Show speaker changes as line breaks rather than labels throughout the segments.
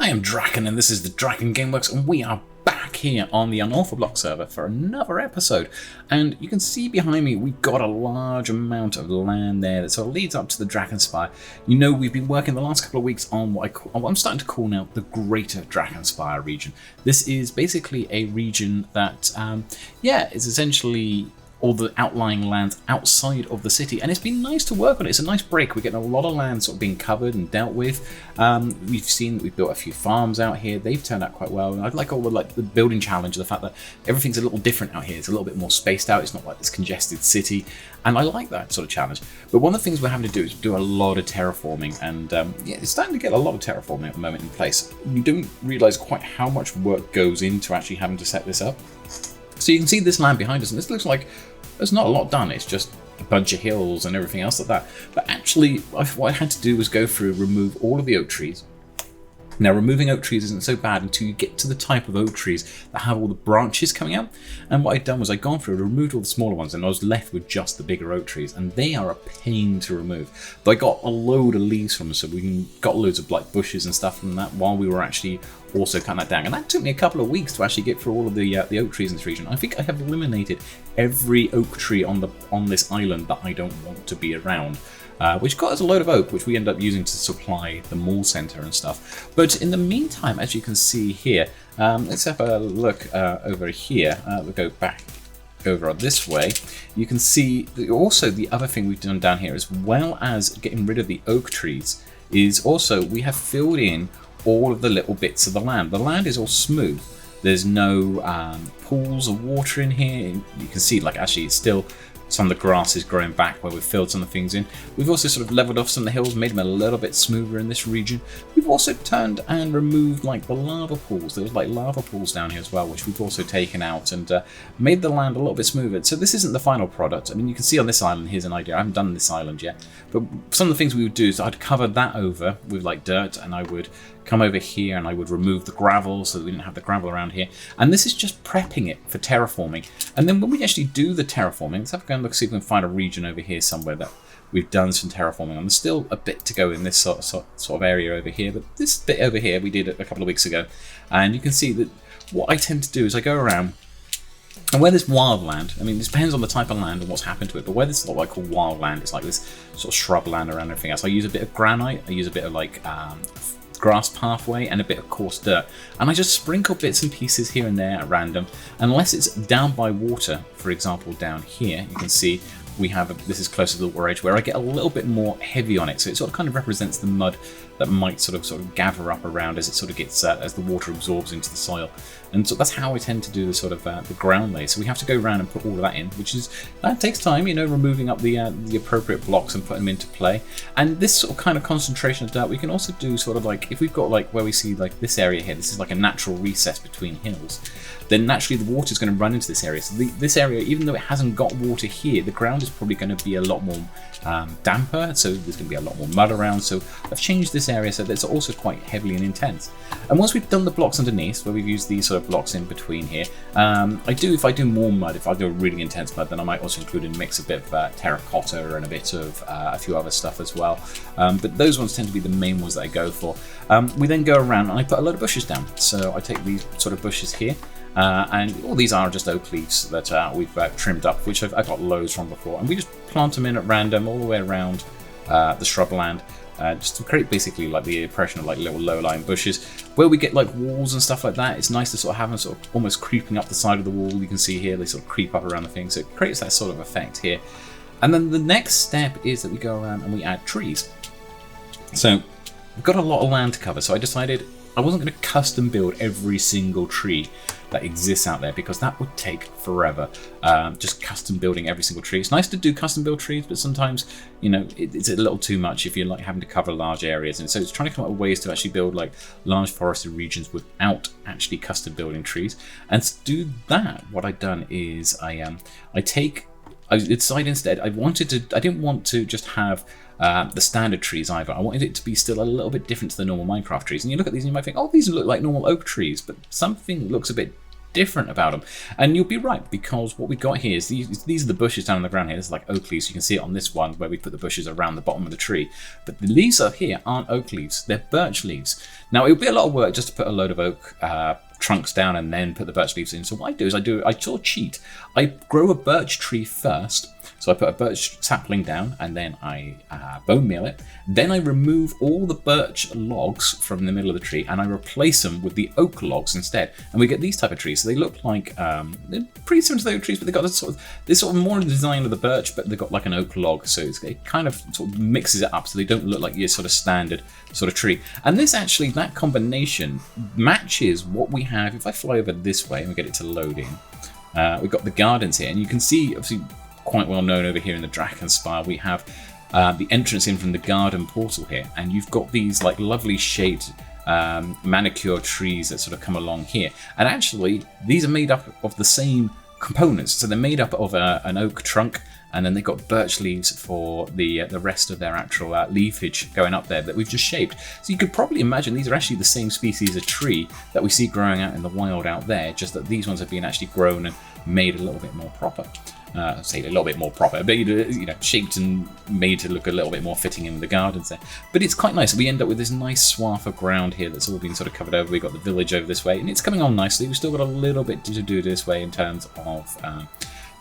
I am Draken, and this is the DrakenWerks, and we are back here on the Unorthoblocks server for another episode. And you can see behind me, we've got a large amount of land there that sort of leads up to the DrakenSpire. You know, we've been working the last couple of weeks on what I'm starting to call now the Greater DrakenSpire region. This is basically a region that, is essentially all the outlying lands outside of the city, and it's been nice to work on it. It's a nice break. We're getting a lot of land sort of being covered and dealt with. We've seen that we've built a few farms out here. They've turned out quite well, and I like all the building challenge, the fact that everything's a little different out here. It's a little bit more spaced out. It's not like this congested city, and I like that sort of challenge. But one of the things we're having to do is do a lot of terraforming, and it's starting to get a lot of terraforming at the moment in place. You don't realize quite how much work goes into actually having to set this up. So you can see this land behind us, and this looks like there's not a lot done. It's just a bunch of hills and everything else like that. But actually, what I had to do was go through, remove all of the oak trees. Now, removing oak trees isn't so bad until you get to the type of oak trees that have all the branches coming out. And what I'd done was I'd gone through, removed all the smaller ones, and I was left with just the bigger oak trees. And they are a pain to remove. But I got a load of leaves from them, so we got loads of like bushes and stuff from that while we were actually also cutting that down. And that took me a couple of weeks to actually get through all of the oak trees in this region. I think I have eliminated every oak tree on this island that I don't want to be around. Which got us a load of oak, which we end up using to supply the mall centre and stuff. But in the meantime, as you can see here, let's have a look over here. We'll go back over this way. You can see that also the other thing we've done down here, as well as getting rid of the oak trees, is also we have filled in all of the little bits of the land. The land is all smooth. There's no pools of water in here. You can see, like, actually it's still some of the grass is growing back where we've filled some of the things in. We've also sort of leveled off some of the hills, made them a little bit smoother in this region. We've also turned and removed like the lava pools. There was like lava pools down here as well, which we've also taken out and made the land a little bit smoother. So this isn't the final product. I mean, you can see on this island, here's an idea. I haven't done this island yet, but some of the things we would do is I'd cover that over with like dirt, and I would come over here and I would remove the gravel so that we didn't have the gravel around here. And this is just prepping it for terraforming. And then when we actually do the terraforming, let's have a go and look, see if we can find a region over here somewhere that we've done some terraforming on. There's still a bit to go in this sort of area over here, but this bit over here we did it a couple of weeks ago. And you can see that what I tend to do is I go around, and where there's wild land, I mean, this depends on the type of land and what's happened to it, but where there's what I call wild land, it's like this sort of shrub land around everything else. I use a bit of granite, I use a bit of like grass pathway and a bit of coarse dirt, and I just sprinkle bits and pieces here and there at random, unless it's down by water. For example, down here you can see we have this is closer to the water edge where I get a little bit more heavy on it, so it sort of kind of represents the mud that might sort of gather up around as it sort of gets as the water absorbs into the soil. And so that's how I tend to do the sort of the ground layer. So we have to go around and put all of that in, which is that takes time, you know, removing up the appropriate blocks and putting them into play. And this sort of kind of concentration of dirt we can also do sort of like if we've got like where we see like this area here, this is like a natural recess between hills, then naturally the water is going to run into this area. So this area, even though it hasn't got water here, the ground is probably going to be a lot more damper, so there's going to be a lot more mud around. So I've changed this area so that it's also quite heavily and intense. And once we've done the blocks underneath, where we've used these sort of blocks in between here, if I do more mud, if I do a really intense mud, then I might also include and mix a bit of terracotta and a bit of a few other stuff as well. But those ones tend to be the main ones that I go for. We then go around and I put a load of bushes down. So I take these sort of bushes here, and all these are just oak leaves that we've trimmed up, which I've got loads from before, and we just plant them in at random all the way around the shrubland, just to create basically like the impression of like little low-lying bushes. Where we get like walls and stuff like that, it's nice to sort of have them sort of almost creeping up the side of the wall. You can see here they sort of creep up around the thing, so it creates that sort of effect here. And then the next step is that we go around and we add trees. So we've got a lot of land to cover, so I decided I wasn't going to custom build every single tree that exists out there, because that would take forever. Just custom building every single tree. It's nice to do custom build trees, but sometimes, you know, it's a little too much if you're like having to cover large areas. And so it's trying to come up with ways to actually build like large forested regions without actually custom building trees. And to do that, what I've done is I decided instead I didn't want to just have the standard trees either. I wanted it to be still a little bit different to the normal Minecraft trees. And you look at these and you might think, oh, these look like normal oak trees, but something looks a bit different about them. And you'll be right, because what we've got here is these are the bushes down on the ground here. This is like oak leaves. You can see it on this one where we put the bushes around the bottom of the tree. But the leaves up here aren't oak leaves, they're birch leaves. Now, it would be a lot of work just to put a load of oak trunks down and then put the birch leaves in. So what I do is I sort of cheat. I grow a birch tree first. So I put a birch sapling down and then I bone meal it. Then I remove all the birch logs from the middle of the tree and I replace them with the oak logs instead. And we get these type of trees. So they look like, they're pretty similar to the oak trees, but they've got this sort of more design of the birch, but they've got like an oak log. So it kind of sort of mixes it up so they don't look like your sort of standard sort of tree. And this actually, that combination matches what we have. If I fly over this way and we get it to load in, we've got the gardens here and you can see obviously quite well known over here in the DrakenSpire. We have the entrance in from the garden portal here, and you've got these like lovely shaped manicure trees that sort of come along here. And actually, these are made up of the same components. So they're made up of an oak trunk, and then they've got birch leaves for the rest of their actual leafage going up there that we've just shaped. So you could probably imagine these are actually the same species of tree that we see growing out in the wild out there, just that these ones have been actually grown and made a little bit more proper. Say a little bit more proper, but shaped and made to look a little bit more fitting in the gardens there. But it's quite nice. We end up with this nice swath of ground here that's all been sort of covered over. We've got the village over this way, and it's coming on nicely. We've still got a little bit to do this way in terms of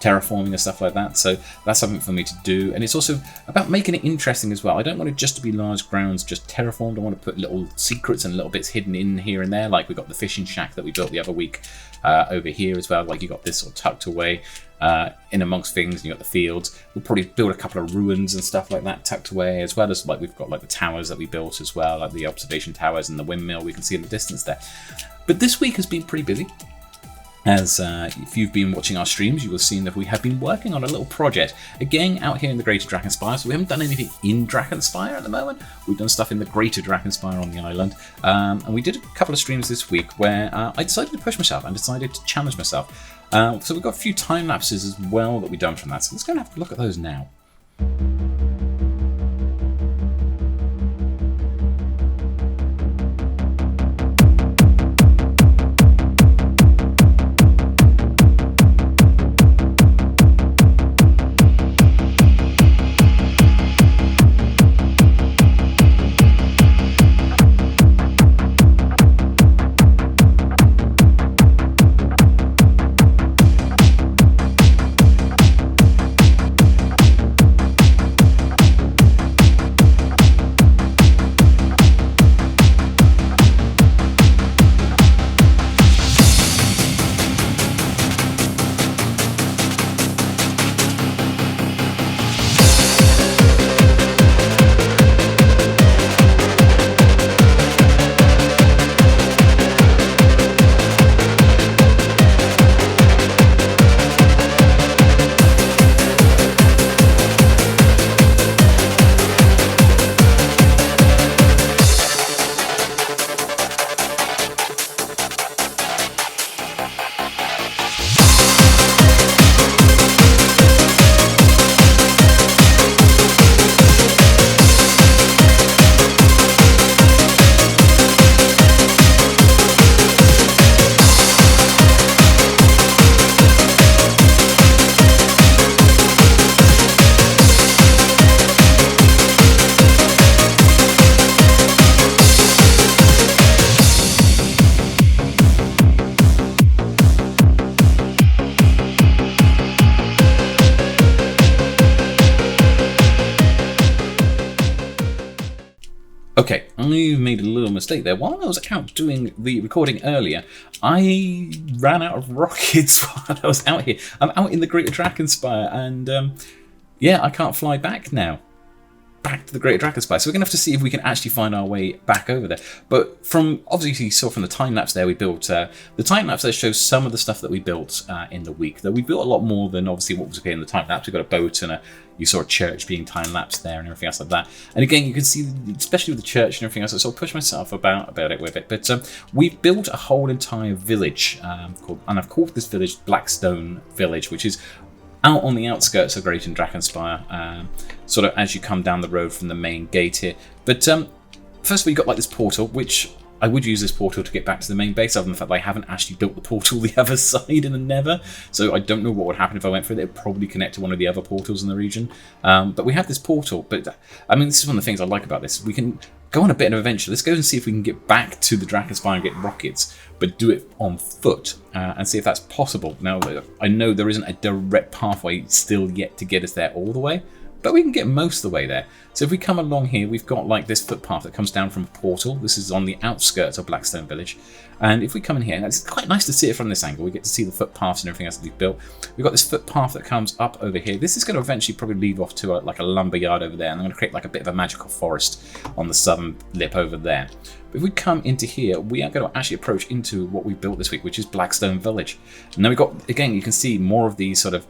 terraforming and stuff like that, so that's something for me to do. And it's also about making it interesting as well. I don't want it just to be large grounds just terraformed. I want to put little secrets and little bits hidden in here and there, like we got the fishing shack that we built the other week over here as well. Like you got this sort of tucked away in amongst things, and you got the fields. We'll probably build a couple of ruins and stuff like that tucked away, as well as like we've got like the towers that we built as well, like the observation towers and the windmill we can see in the distance there. But this week has been pretty busy. As if you've been watching our streams, you will have seen that we have been working on a little project, again, out here in the Greater DrakenSpire. So we haven't done anything in DrakenSpire at the moment. We've done stuff in the Greater DrakenSpire on the island. And we did a couple of streams this week where I decided to push myself and decided to challenge myself. So we've got a few time lapses as well that we've done from that. So let's go and have a look at those now. Okay, I made a little mistake there. While I was out doing the recording earlier, I ran out of rockets while I was out here. I'm out in the Greater DrakenSpire, and yeah, I can't fly back now. Back to the Greater DrakenSpire. So we're going to have to see if we can actually find our way back over there. But from, obviously you saw from the time-lapse there, we built, the time-lapse there shows some of the stuff that we built in the week. Though we built a lot more than obviously what was here in the time-lapse. We got a boat and you saw a church being time-lapsed there and everything else like that. And again, you can see, especially with the church and everything else, I sort of pushed myself about it with it. But we've built a whole entire village, and I've called this village Blackstone Village, which is out on the outskirts of Greater DrakenSpire, sort of as you come down the road from the main gate here. But first of all, you've got like this portal, which I would use this portal to get back to the main base, other than the fact that I haven't actually built the portal the other side in the Nether, so I don't know what would happen if I went through it. It would probably connect to one of the other portals in the region. But we have this portal, but I mean, this is one of the things I like about this. We can go on a bit of an adventure. Let's go and see if we can get back to the DrakenSpire and get rockets, but do it on foot and see if that's possible. Now, I know there isn't a direct pathway still yet to get us there all the way, but we can get most of the way there. So if we come along here, we've got like this footpath that comes down from a portal. This is on the outskirts of Blackstone Village. And if we come in here, it's quite nice to see it from this angle. We get to see the footpaths and everything else that we've built. We've got this footpath that comes up over here. This is going to eventually probably lead off to like a lumber yard over there. And I'm going to create like a bit of a magical forest on the southern lip over there. But if we come into here, we are going to actually approach into what we built this week, which is Blackstone Village. And then we've got, again, you can see more of these sort of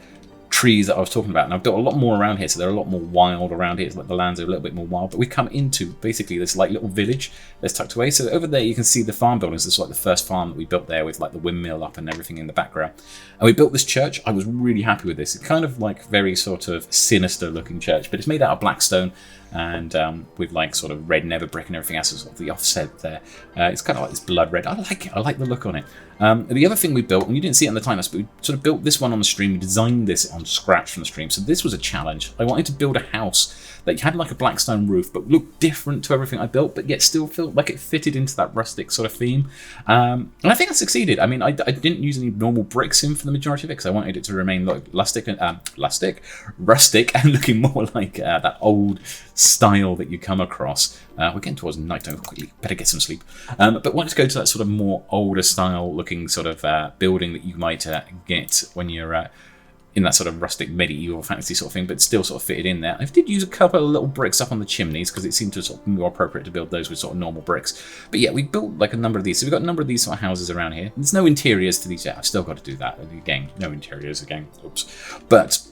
trees that I was talking about, and I've built a lot more around here, so they're a lot more wild around here. It's like the lands are a little bit more wild, but we come into basically this like little village that's tucked away. So over there you can see the farm buildings. This is like the first farm that we built there with like the windmill up and everything in the background. And we built this church. I was really happy with this. It's kind of like very sort of sinister looking church, but it's made out of black stone and with like sort of red nether brick and everything else, sort of the offset there. It's kind of like this blood red. I like it. I like the look on it. The other thing we built, and you didn't see it on the time lapse, but we sort of built this one on the stream. We designed this on scratch from the stream. So this was a challenge. I wanted to build a house that had like a black stone roof, but looked different to everything I built, but yet still felt like it fitted into that rustic sort of theme. And I think I succeeded. I mean, I didn't use any normal bricks in for the majority of it because I wanted it to remain like rustic and looking more like that old style that you come across. We're getting towards night time quickly. Better get some sleep. But wanted to go to that sort of more older style looking sort of building that you might get when you're in that sort of rustic medieval fantasy sort of thing, but still sort of fitted in there. I did use a couple of little bricks up on the chimneys because it seemed to sort of more appropriate to build those with sort of normal bricks. But yeah, we built like a number of these. So we've got a number of these sort of houses around here. There's no interiors to these yet. I've still got to do that. Again, no interiors again. Oops. But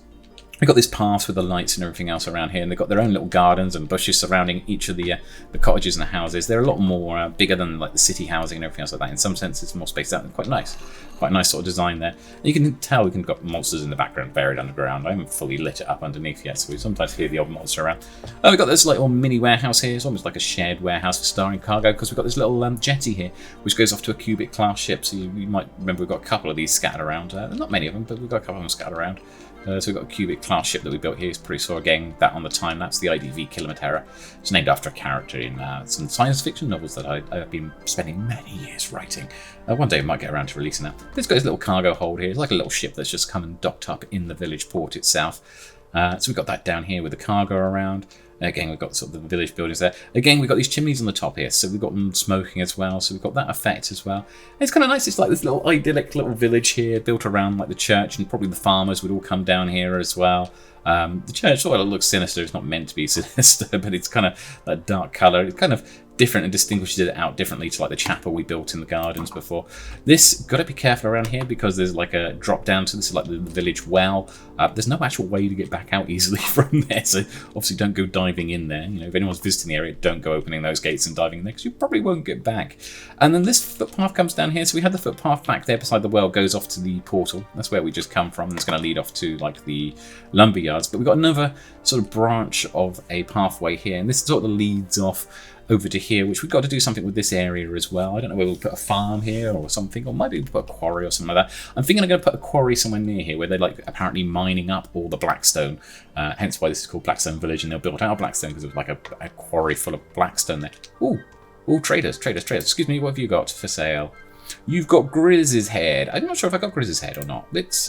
we've got this path with the lights and everything else around here, and they've got their own little gardens and bushes surrounding each of the cottages and the houses. They're a lot more bigger than like the city housing and everything else like that. In some sense, it's more spaced out and quite nice. Quite nice sort of design there. And you can tell we can got monsters in the background buried underground. I haven't fully lit it up underneath yet, so we sometimes hear the odd monster around. Oh, we've got this little mini warehouse here. It's almost like a shared warehouse for storing cargo because we've got this little jetty here, which goes off to a cubic class ship. So you might remember we've got a couple of these scattered around. Not many of them, but we've got a couple of them scattered around. So we've got a cubic class ship that we built here. It's pretty sore. Again, that on the time lapse, the IDV Kilometera. It's named after a character in some science fiction novels that I've been spending many years writing. One day I might get around to releasing that. This guy's little cargo hold here. It's like a little ship that's just come and docked up in the village port itself. So we've got that down here with the cargo around. Again, we've got sort of the village buildings there. Again, we've got these chimneys on the top here, so we've got them smoking as well. So we've got that effect as well. And it's kind of nice. It's like this little idyllic little village here, built around like the church, and probably the farmers would all come down here as well. The church sort of looks sinister. It's not meant to be sinister, but it's kind of that dark colour. It's kind of different and distinguishes it out differently to like the chapel we built in the gardens before. This, got to be careful around here because there's like a drop down to this, like the village well. There's no actual way to get back out easily from there, so obviously don't go diving in there. You know, if anyone's visiting the area, don't go opening those gates and diving in there because you probably won't get back. And then this footpath comes down here. So we had the footpath back there beside the well, goes off to the portal. That's where we just come from. And it's going to lead off to like the lumber yards. But we've got another sort of branch of a pathway here, and this sort of leads off over to here, which we've got to do something with this area as well. I don't know whether we'll put a farm here or something, or maybe we'll put a quarry or something like that. I'm thinking I'm going to put a quarry somewhere near here where they're like apparently mining up all the blackstone, hence why this is called Blackstone Village, and they'll build out blackstone because it was like a quarry full of blackstone there. Ooh, traders. Excuse me, what have you got for sale? You've got Grizz's head. I'm not sure if I got Grizz's head or not. It's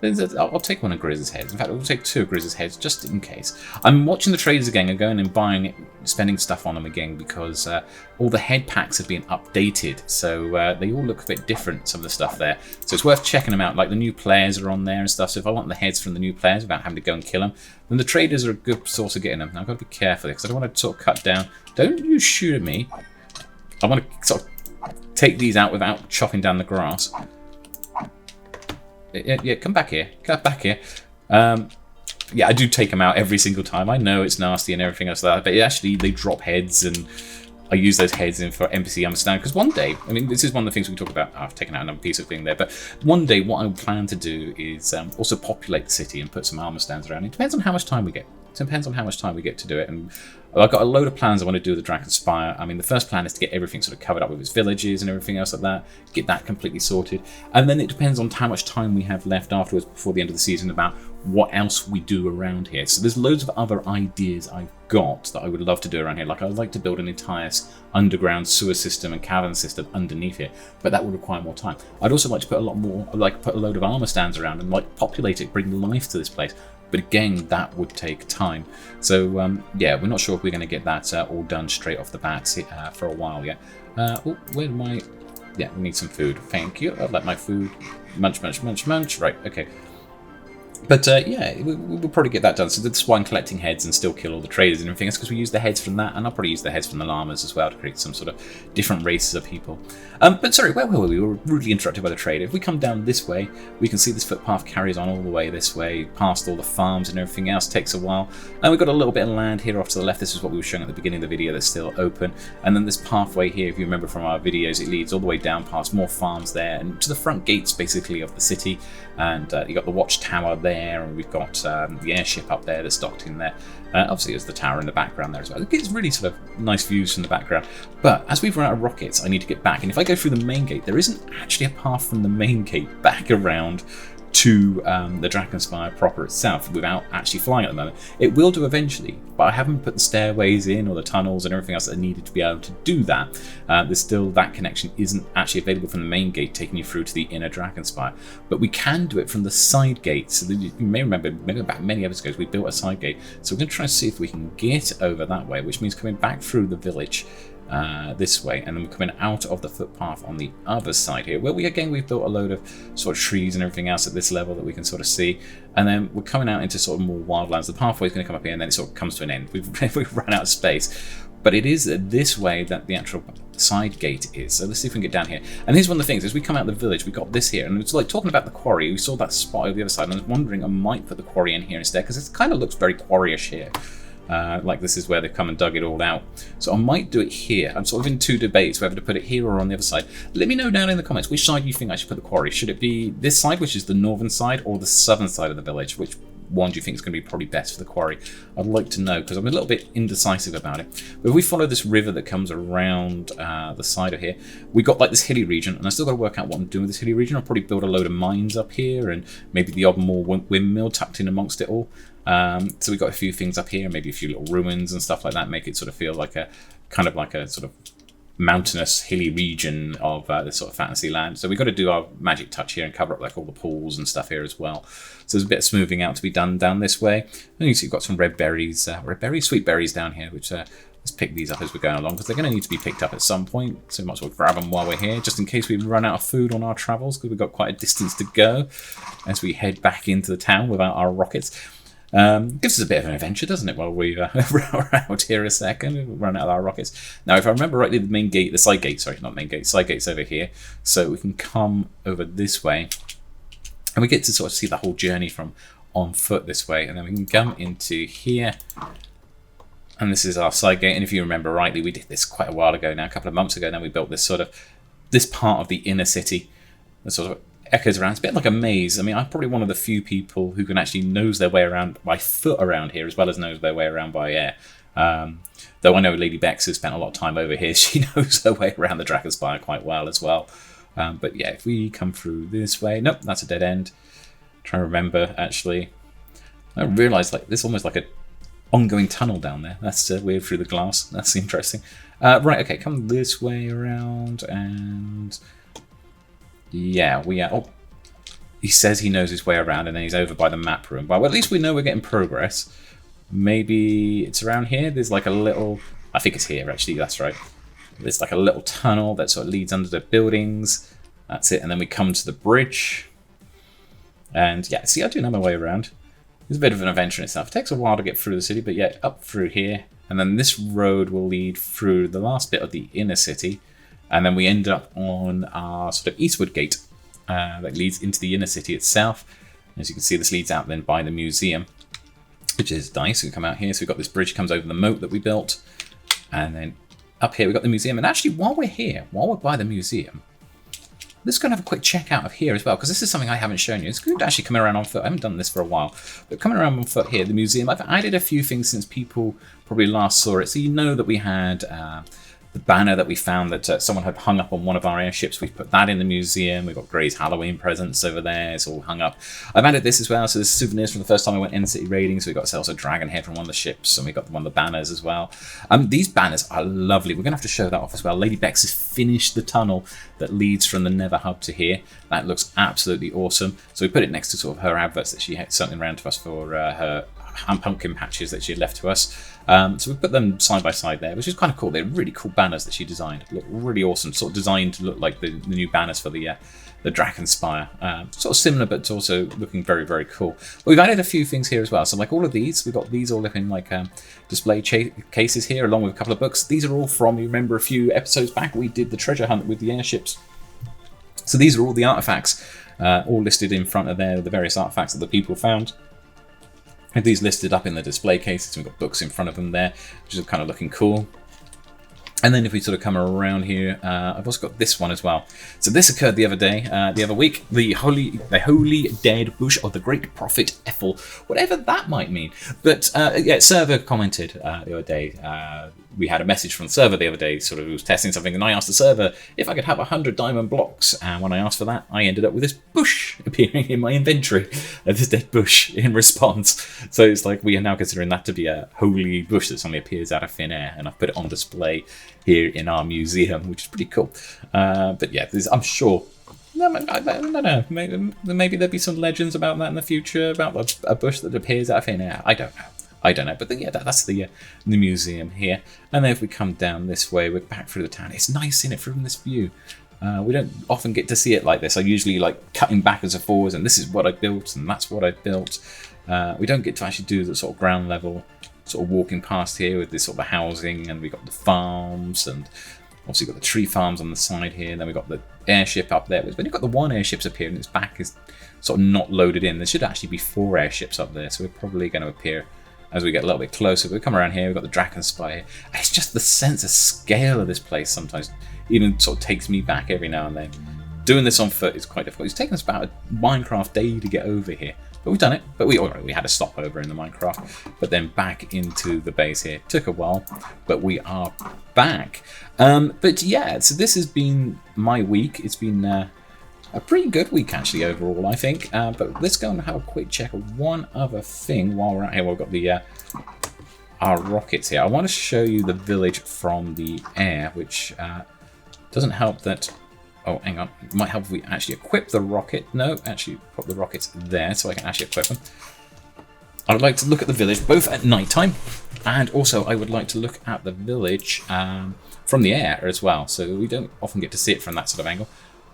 I'll take one of Grizz's heads. In fact, I'll take two of Grizz's heads just in case. I'm watching the traders again and going and spending stuff on them again because all the head packs have been updated. So they all look a bit different, some of the stuff there. So it's worth checking them out. Like the new players are on there and stuff. So if I want the heads from the new players without having to go and kill them, then the traders are a good source of getting them. Now I've got to be careful because I don't want to sort of cut down. Don't you shoot at me. I want to sort of take these out without chopping down the grass. Yeah, come back here. Yeah, I do take them out every single time. I know it's nasty and everything else like that, but actually they drop heads, and I use those heads in for NPC understand. Because one day, I mean, this is one of the things we talk about. I've taken out another piece of thing there, but one day what I plan to do is also populate the city and put some armor stands around. It depends on how much time we get. It depends on how much time we get to do it. And I've got a load of plans I want to do with the DrakenSpire. I mean, the first plan is to get everything sort of covered up with its villages and everything else like that, get that completely sorted. And then it depends on how much time we have left afterwards before the end of the season about what else we do around here. So there's loads of other ideas I've got that I would love to do around here. Like, I'd like to build an entire underground sewer system and cavern system underneath here, but that would require more time. I'd also like to put a lot more, like put a load of armor stands around and like populate it, bring life to this place. But again, that would take time. So yeah, we're not sure if we're going to get that all done straight off the bat for a while yet. Oh, where am I? Yeah, we need some food. Thank you. I'll let my food munch, munch, munch, munch. Right, okay. But yeah, we'll probably get that done. So that's why I'm collecting heads and still kill all the traders and everything. It's because we use the heads from that, and I'll probably use the heads from the llamas as well to create some sort of different races of people. But sorry, where were we? We were rudely interrupted by the trader. If we come down this way, we can see this footpath carries on all the way this way, past all the farms and everything else. It takes a while. And we've got a little bit of land here off to the left. This is what we were showing at the beginning of the video that's still open. And then this pathway here, if you remember from our videos, it leads all the way down past more farms there and to the front gates, basically, of the city. And you got the watchtower there, and we've got the airship up there that's docked in there. Obviously, there's the tower in the background there as well. It gives really sort of nice views from the background. But as we've run out of rockets, I need to get back. And if I go through the main gate, there isn't actually a path from the main gate back around to the DrakenSpire proper itself without actually flying at the moment. It will do eventually, but I haven't put the stairways in or the tunnels and everything else that I needed to be able to do that. There's still that connection isn't actually available from the main gate taking you through to the inner DrakenSpire, but we can do it from the side gate. So you may remember, maybe about many episodes ago, we built a side gate. So we're going to try and see if we can get over that way, which means coming back through the village this way, and then we're coming out of the footpath on the other side here, where we've built a load of sort of trees and everything else at this level that we can sort of see, and then we're coming out into sort of more wildlands. The pathway is going to come up here, and then it sort of comes to an end. We've run out of space, but it is this way that the actual side gate is. So let's see if we can get down here. And here's one of the things: as we come out of the village, we got this here, and it's like talking about the quarry. We saw that spot over the other side, and I was wondering I might put the quarry in here instead, because it kind of looks very quarry-ish here. Like this is where they've come and dug it all out. So I might do it here. I'm sort of in two debates whether to put it here or on the other side. Let me know down in the comments which side you think I should put the quarry. Should it be this side, which is the northern side, or the southern side of the village? Which one do you think is going to be probably best for the quarry? I'd like to know, because I'm a little bit indecisive about it. But if we follow this river that comes around the side of here, we got like this hilly region, and I still got to work out what I'm doing with this hilly region. I'll probably build a load of mines up here, and maybe the odd more windmill tucked in amongst it all. So we've got a few things up here, maybe a few little ruins and stuff like that, make it sort of feel like a kind of like a sort of mountainous hilly region of this sort of fantasy land. So we've got to do our magic touch here and cover up like all the pools and stuff here as well. So there's a bit of smoothing out to be done down this way. And you see you've got some red berries, sweet berries down here, which let's pick these up as we're going along, because they're going to need to be picked up at some point. So we might as well grab them while we're here, just in case we run out of food on our travels, because we've got quite a distance to go as we head back into the town without our rockets. Gives us a bit of an adventure, doesn't it, while we are out here a second, run out of our rockets. Now, if I remember rightly, the side gate's over here, so we can come over this way, and we get to sort of see the whole journey from on foot this way, and then we can come into here, and this is our side gate. And if you remember rightly, we did this quite a while ago now, a couple of months ago now. We built this part of the inner city, the sort of echoes around. It's a bit like a maze. I mean, I'm probably one of the few people who can actually nose their way around by foot around here, as well as nose their way around by air. Though I know Lady Bex has spent a lot of time over here. She knows her way around the DrakenSpire quite well as well. But yeah, if we come through this way... Nope, that's a dead end. Trying to remember, actually. I realised like there's almost like a ongoing tunnel down there. That's weird through the glass. That's interesting. Right, okay, come this way around and... Yeah, we are... Oh, he says he knows his way around, and then he's over by the map room. Well, at least we know we're getting progress. Maybe it's around here. There's like a little... I think it's here, actually. That's right. There's like a little tunnel that sort of leads under the buildings. That's it. And then we come to the bridge. And yeah, see, I do know my way around. It's a bit of an adventure in itself. It takes a while to get through the city, but yeah, up through here. And then this road will lead through the last bit of the inner city. And then we end up on our sort of eastward gate that leads into the inner city itself. As you can see, this leads out then by the museum, which is nice. We come out here, so we've got this bridge comes over the moat that we built. And then up here we've got the museum. And actually, while we're here, while we're by the museum, let's go and have a quick check out of here as well, because this is something I haven't shown you. It's good to actually come around on foot. I haven't done this for a while, but coming around on foot here, the museum, I've added a few things since people probably last saw it. So you know that we had the banner that we found that someone had hung up on one of our airships. We've put that in the museum. We've got Gray's Halloween presents over there. It's all hung up. I've added this as well. So there's souvenirs from the first time I went in city raiding. So we got ourselves a dragon head from one of the ships, and we got one of the banners as well. These banners are lovely. We're going to have to show that off as well. Lady Bex has finished the tunnel that leads from the Nether Hub to here. That looks absolutely awesome. So we put it next to sort of her adverts that she had something around to us for her pumpkin patches that she had left to us. So we put them side by side there, which is kind of cool. They're really cool banners that she designed. Look really awesome, sort of designed to look like the new banners for the DrakenSpire. Sort of similar, but also looking very, very cool. But we've added a few things here as well. So like all of these, we've got these all up in like display cases here, along with a couple of books. These are all from, you remember a few episodes back, we did the treasure hunt with the airships. So these are all the artifacts, all listed in front of there, the various artifacts that the people found. Have these listed up in the display cases. We've got books in front of them there, which is kind of looking cool. And then if we sort of come around here, I've also got this one as well. So this occurred the other day, the other week, the holy dead bush of the great prophet Ethel, whatever that might mean. But yeah, server commented the other day. We had a message from the server the other day, sort of, who was testing something, and I asked the server if I could have 100 diamond blocks. And when I asked for that, I ended up with this bush appearing in my inventory, this dead bush in response. So it's like we are now considering that to be a holy bush that suddenly appears out of thin air, and I've put it on display here in our museum, which is pretty cool. But yeah, I'm sure. I don't know. Maybe there'll be some legends about that in the future, about a bush that appears out of thin air. I don't know. But then, yeah, that's the museum here. And then if we come down this way, we're back through the town. It's nice seeing it from this view. We don't often get to see it like this. I usually like cutting backwards and forwards, and this is what I built, and that's what I built. We don't get to actually do the sort of ground level, sort of walking past here with this sort of housing, and we got the farms, and obviously got the tree farms on the side here. And then we got the airship up there. When you've got the one airship's appear and its back is sort of not loaded in, there should actually be 4 airships up there. So we're probably going to appear as we get a little bit closer. We come around here, we've got the DrakenSpire here. It's just the sense of scale of this place sometimes even sort of takes me back every now and then. Doing this on foot is quite difficult. It's taken us about a Minecraft day to get over here. But we've done it. But we had a stopover in the Minecraft. But then back into the base here. Took a while, but we are back. But yeah, so this has been my week. It's been a pretty good week, actually, overall, I think. But let's go and have a quick check of one other thing while we're out here. We've got the our rockets here. I want to show you the village from the air, which doesn't help that... Oh, hang on. It might help if we actually equip the rocket. No, actually put the rockets there so I can actually equip them. I would like to look at the village both at night time, and also I would like to look at the village from the air as well. So we don't often get to see it from that sort of angle.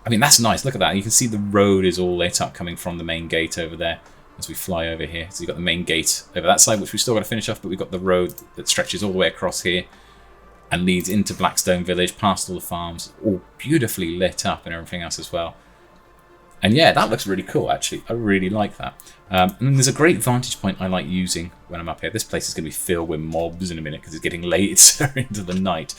I mean, that's nice. Look at that. You can see the road is all lit up coming from the main gate over there as we fly over here. So you've got the main gate over that side, which we've still got to finish off, but we've got the road that stretches all the way across here and leads into Blackstone Village, past all the farms, all beautifully lit up and everything else as well. And yeah, that looks really cool, actually. I really like that. And there's a great vantage point I like using when I'm up here. This place is going to be filled with mobs in a minute because it's getting later into the night.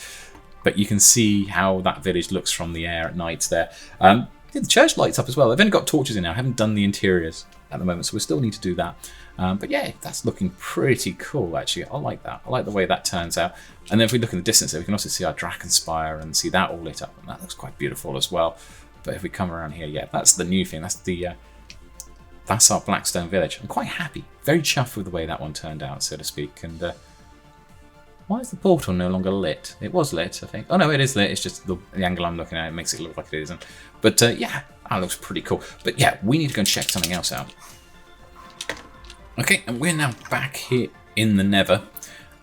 But you can see how that village looks from the air at night there. The church lights up as well. I've only got torches in now. I haven't done the interiors at the moment, so we still need to do that. But yeah, that's looking pretty cool, actually. I like that. I like the way that turns out. And then if we look in the distance there, we can also see our DrakenSpire and see that all lit up. And that looks quite beautiful as well. But if we come around here, yeah, that's the new thing. That's our Blackstone Village. I'm quite happy. Very chuffed with the way that one turned out, so to speak. And why is the portal no longer lit? It was lit, I think. Oh, no, it is lit. It's just the angle I'm looking at. It makes it look like it isn't. But yeah, that looks pretty cool. But yeah, we need to go and check something else out. Okay, and we're now back here in the Nether,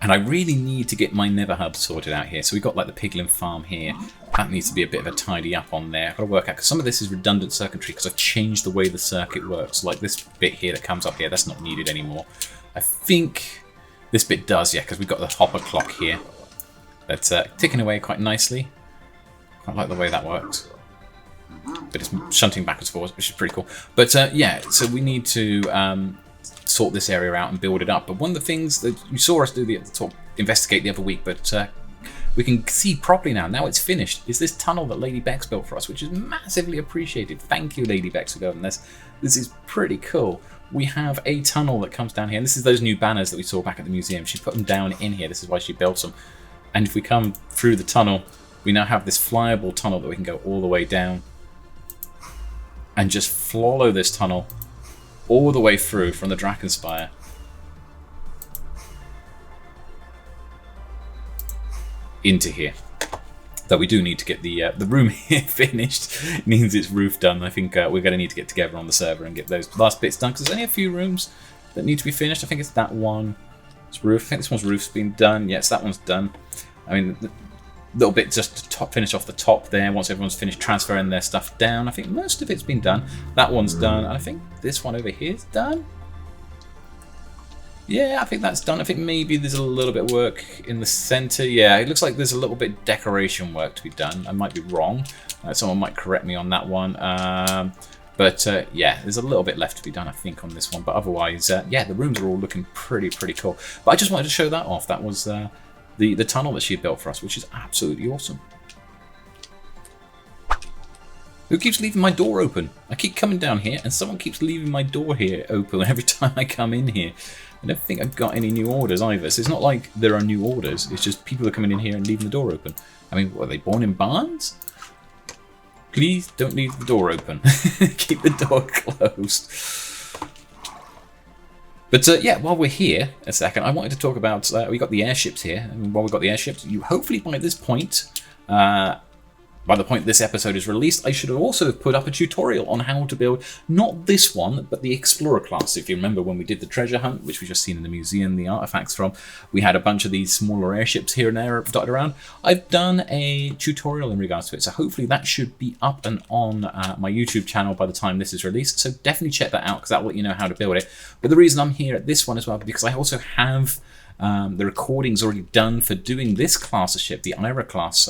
and I really need to get my Nether hub sorted out here. So we've got like the piglin farm here. That needs to be a bit of a tidy up on there. I've got to work out, because some of this is redundant circuitry because I've changed the way the circuit works. Like this bit here that comes up here, that's not needed anymore. I think this bit does, yeah, because we've got the hopper clock here. That's ticking away quite nicely. Quite like the way that works. But it's shunting backwards forwards, which is pretty cool. But yeah, so we need to sort this area out and build it up. But one of the things that you saw us do, investigate the other week, but we can see properly now. Now it's finished. Is this tunnel that Lady Bex built for us, which is massively appreciated. Thank you, Lady Bex, for building this. This is pretty cool. We have a tunnel that comes down here, and this is those new banners that we saw back at the museum. She put them down in here. This is why she built them. And if we come through the tunnel, we now have this flyable tunnel that we can go all the way down and just follow this tunnel all the way through from the DrakenSpire. Into here. That we do need to get the room here finished. It means it's roof done. I think we're going to need to get together on the server and get those last bits done, because there's only a few rooms that need to be finished. I think it's that one. It's roof. I think this one's roof's been done. Yes, that one's done. I mean, a little bit just to finish off the top there. Once everyone's finished transferring their stuff down, I think most of it's been done. That one's done. I think this one over here is done. Yeah, I think that's done. I think maybe there's a little bit of work in the center. Yeah, it looks like there's a little bit of decoration work to be done. I might be wrong. Someone might correct me on that one. But yeah, there's a little bit left to be done, I think, on this one. But otherwise, yeah, the rooms are all looking pretty cool. But I just wanted to show that off. That was the tunnel that she built for us, which is absolutely awesome. Who keeps leaving my door open? I keep coming down here, and someone keeps leaving my door here open every time I come in here. I don't think I've got any new orders either, so it's not like there are new orders, it's just people are coming in here and leaving the door open. I mean, what, are they born in barns? Please don't leave the door open. Keep the door closed. But yeah, while we're here, a second, I wanted to talk about, we got the airships here, and while we've got the airships, you hopefully by this point, by the point this episode is released, I should have also put up a tutorial on how to build, not this one, but the Explorer class. If you remember when we did the treasure hunt, which we just seen in the museum, the artifacts from, we had a bunch of these smaller airships here and there dotted around. I've done a tutorial in regards to it, so hopefully that should be up and on my YouTube channel by the time this is released. So definitely check that out, because that will let you know how to build it. But the reason I'm here at this one as well, because I also have the recordings already done for doing this class of ship, the Ira class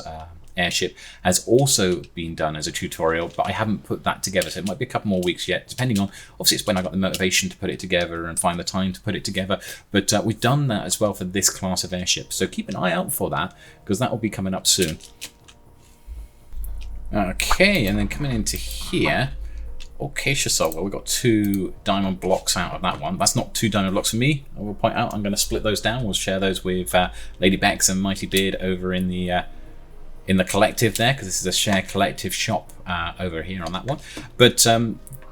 airship has also been done as a tutorial, but I haven't put that together, so it might be a couple more weeks yet, depending on, obviously it's when I got the motivation to put it together and find the time to put it together, but we've done that as well for this class of airship, so keep an eye out for that, because that will be coming up soon. Okay, and then coming into here, Acacia Solver, we got 2 diamond blocks out of that one. That's not 2 diamond blocks for me, I will point out. I'm going to split those down, we'll share those with Lady Bex and Mighty Beard over in the collective there, because this is a shared collective shop over here on that one. But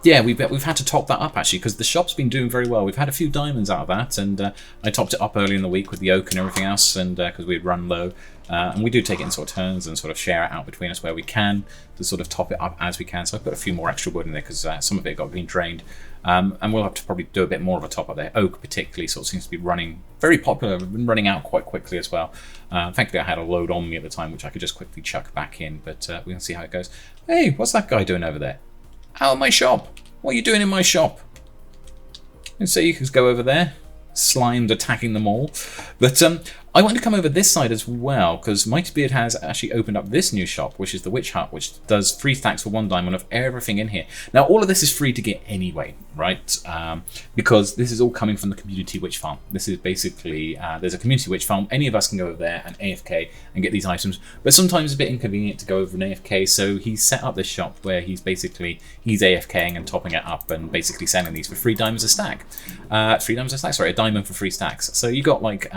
yeah, we've had to top that up actually, because the shop's been doing very well. We've had a few diamonds out of that, and I topped it up early in the week with the oak and everything else, and because we'd run low. And we do take it in sort of turns and sort of share it out between us where we can to sort of top it up as we can. So I put a few more extra wood in there because some of it got been drained. And we'll have to probably do a bit more of a top up there. Oak particularly sort of seems to be running very popular. We've been running out quite quickly as well. Thankfully I had a load on me at the time which I could just quickly chuck back in, but we can see how it goes. Hey, what's that guy doing over there? Out of my shop! What are you doing in my shop? And so you can go over there. Slimes attacking them all. But I want to come over this side as well, because Mighty Beard has actually opened up this new shop, which is the Witch Hut, which does 3 stacks for 1 diamond of everything in here. Now, all of this is free to get anyway, right? Because this is all coming from the community witch farm. This is basically, there's a community witch farm. Any of us can go over there and AFK and get these items, but sometimes it's a bit inconvenient to go over and AFK, so he's set up this shop where he's AFKing and topping it up and basically selling these for 3 diamonds a stack. 3 diamonds a stack, sorry, a diamond for 3 stacks. So you got like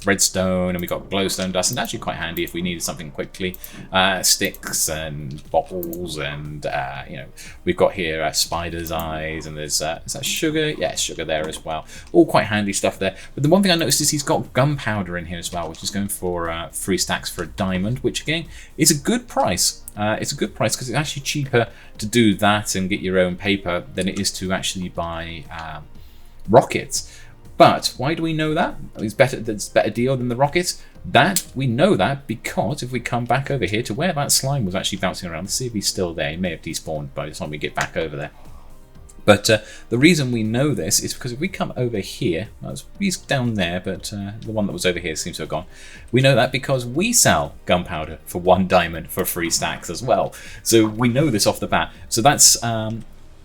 redstone, and we got glowstone dust, and actually quite handy if we needed something quickly. Sticks and bottles, and you know, we've got here spider's eyes, and there's is that sugar? Yeah, sugar there as well. All quite handy stuff there. But the one thing I noticed is he's got gunpowder in here as well, which is going for 3 stacks for a diamond, which again is a good price. It's a good price because it's actually cheaper to do that and get your own paper than it is to actually buy rockets. But why do we know that? It's better. That's a better deal than the rockets. That we know that because if we come back over here to where that slime was actually bouncing around, let's see if he's still there. He may have despawned by the time we get back over there. But the reason we know this is because if we come over here, he's down there, but the one that was over here seems to have gone. We know that because we sell gunpowder for 1 diamond for 3 stacks as well. So we know this off the bat. So that's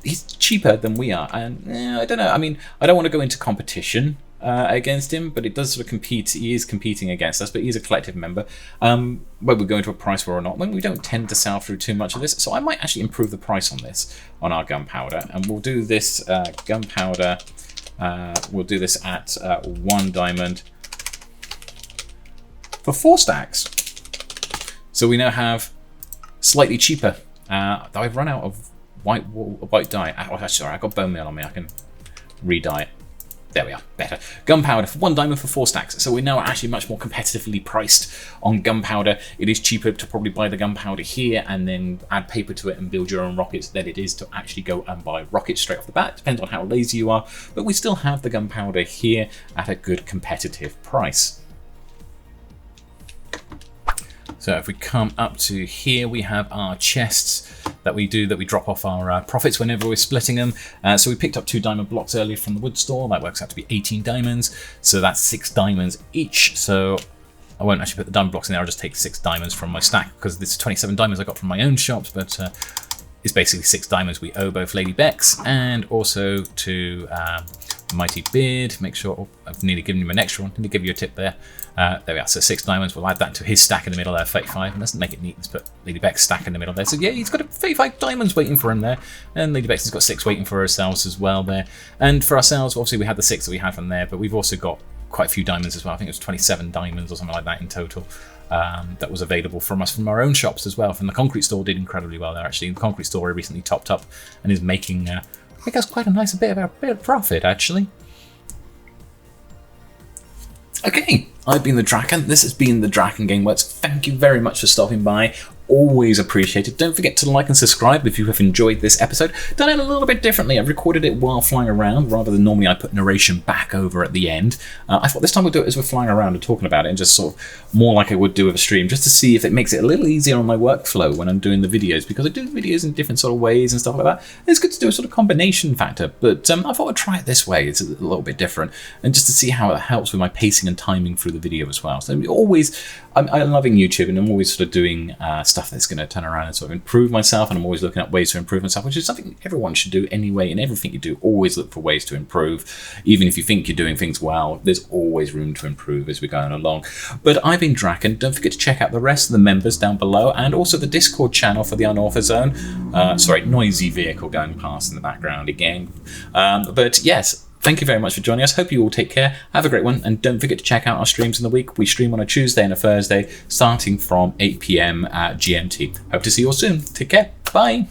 he's cheaper than we are, and I don't know. I mean, I don't want to go into competition against him, but it does sort of compete. He is competing against us, but he's a collective member. Whether we go into a price war or not, when we don't tend to sell through too much of this, so I might actually improve the price on this, on our gunpowder, and we'll do this gunpowder. We'll do this at 1 diamond for 4 stacks. So we now have slightly cheaper. I've run out of white dye. Oh, sorry, I got bone meal on me. I can re-dye it. There we are, better. Gunpowder for 1 diamond for 4 stacks. So we're now actually much more competitively priced on gunpowder. It is cheaper to probably buy the gunpowder here and then add paper to it and build your own rockets than it is to actually go and buy rockets straight off the bat. Depends on how lazy you are, but we still have the gunpowder here at a good competitive price. So if we come up to here, we have our chests that we drop off our profits whenever we're splitting them. So we picked up 2 diamond blocks earlier from the wood store. That works out to be 18 diamonds. So that's 6 diamonds each. So I won't actually put the diamond blocks in there. I'll just take 6 diamonds from my stack because this is 27 diamonds I got from my own shops. But it's basically 6 diamonds we owe both Lady Bex and also to Mighty Beard. Make sure, oh, I've nearly given him an extra one. Need to give you a tip there. There we are, so 6 diamonds. We'll add that to his stack in the middle there, 35. And doesn't make it neat. Let's put Lady Beck's stack in the middle there. So yeah, he's got 35 diamonds waiting for him there. And Lady Bex has got 6 waiting for herself as well there. And for ourselves, obviously we had the 6 that we had from there, but we've also got quite a few diamonds as well. I think it was 27 diamonds or something like that in total. That was available from us from our own shops as well. From the concrete store, did incredibly well there actually. The concrete store recently topped up and is making I think that's quite a nice bit of profit actually. Okay, I've been the Draken. This has been the DrakenGameWerks. Thank you very much for stopping by. Always appreciated. Don't forget to like and subscribe if you have enjoyed this episode. Done it a little bit differently. I've recorded it while flying around rather than normally I put narration back over at the end. I thought this time we'll do it as we're flying around and talking about it and just sort of more like I would do with a stream, just to see if it makes it a little easier on my workflow when I'm doing the videos, because I do videos in different sort of ways and stuff like that. It's good to do a sort of combination factor, but I thought I'd try it this way. It's a little bit different and just to see how it helps with my pacing and timing through the video as well. So always, I'm loving YouTube and I'm always sort of doing stuff that's going to turn around and sort of improve myself, and I'm always looking at ways to improve myself, which is something everyone should do anyway. In everything you do, always look for ways to improve. Even if you think you're doing things well, there's always room to improve as we're going along. But I've been Draken. Don't forget to check out the rest of the members down below and also the Discord channel for the Unorthoblocks Zone. Sorry, noisy vehicle going past in the background again. But yes, thank you very much for joining us. Hope you all take care. Have a great one. And don't forget to check out our streams in the week. We stream on a Tuesday and a Thursday, starting from 8 PM GMT. Hope to see you all soon. Take care. Bye.